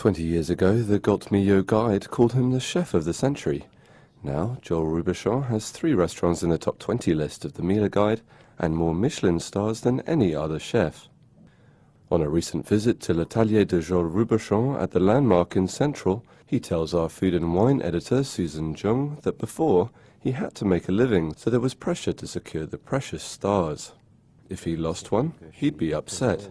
20 years ago, the Gotemio Guide called him the chef of the century. Now, Joel Robuchon has 3 restaurants in the top 20 list of the Miller Guide and more Michelin stars than any other chef. On a recent visit to l'Atelier de Joel Robuchon at the Landmark in Central, he tells our food and wine editor Susan Jung that before, he had to make a living, so there was pressure to secure the precious stars. If he lost one, he'd be upset.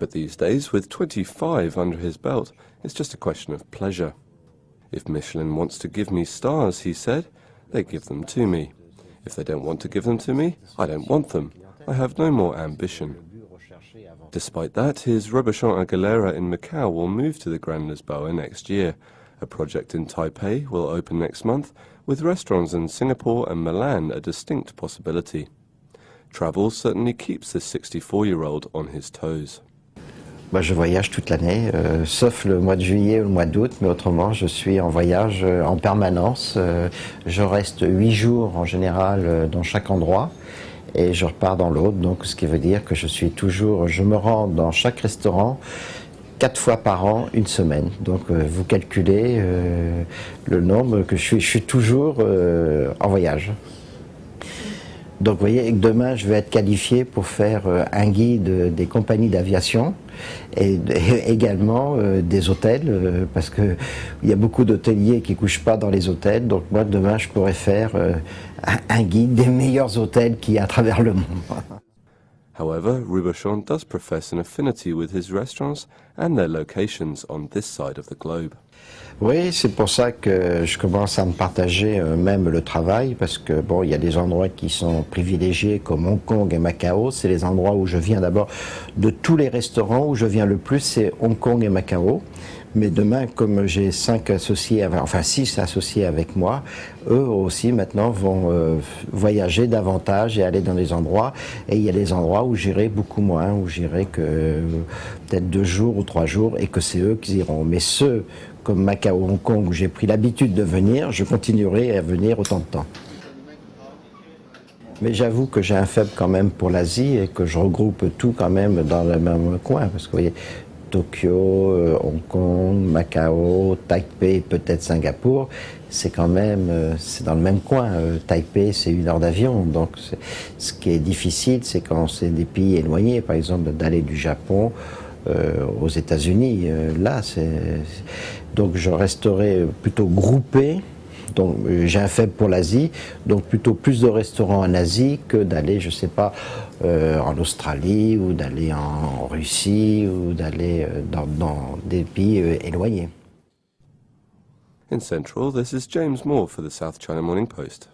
But these days, with 25 under his belt, it's just a question of pleasure. If Michelin wants to give me stars, he said, they give them to me. If they don't want to give them to me, I don't want them. I have no more ambition. Despite that, his Robuchon à Galera in Macau will move to the Grand Lisboa next year. A project in Taipei will open next month, with restaurants in Singapore and Milan a distinct possibility. Travel certainly keeps this 64-year-old on his toes. Je voyage toute l'année, sauf le mois de juillet ou le mois d'août, mais autrement je suis en voyage en permanence. Je reste 8 jours en général dans chaque endroit et je repars dans l'autre, donc ce qui veut dire que je me rends dans chaque restaurant 4 fois par an, une semaine. Donc vous calculez le nombre que je suis toujours en voyage. Donc vous voyez que demain je vais être qualifié pour faire un guide des compagnies d'aviation et également des hôtels parce qu'il y a beaucoup d'hôteliers qui ne couchent pas dans les hôtels. Donc moi demain je pourrais faire un guide des meilleurs hôtels qu'il y a à travers le monde. However, Robuchon does profess an affinity with his restaurants and their locations on this side of the globe. Oui, c'est pour ça que je commence à me partager même le travail, parce que bon, il y a des endroits qui sont privilégiés comme Hong Kong et Macao. C'est les endroits où je viens d'abord. De tous les restaurants où je viens le plus, c'est Hong Kong et Macao. Mais demain, comme j'ai 6 associés avec moi, eux aussi maintenant vont voyager davantage et aller dans des endroits. Et il y a des endroits où j'irai beaucoup moins, où j'irai que peut-être 2 jours ou 3 jours, et que c'est eux qui iront. Mais ceux comme Macao, Hong Kong, où j'ai pris l'habitude de venir, je continuerai à venir autant de temps. Mais j'avoue que j'ai un faible quand même pour l'Asie et que je regroupe tout quand même dans le même coin. Parce que vous voyez, Tokyo, Hong Kong, Macao, Taipei, peut-être Singapour, c'est quand même, c'est dans le même coin. Taipei, c'est 1 heure d'avion. Donc ce qui est difficile, c'est quand c'est des pays éloignés, par exemple d'aller du Japon aux États-Unis. Donc je resterai plutôt groupé. Donc j'ai un faible pour l'Asie, donc plutôt plus de restaurants en Asie que d'aller, je sais pas, en Australie ou d'aller en Russie ou d'aller dans des pays éloignés. In Central, this is James Moore for the South China Morning Post.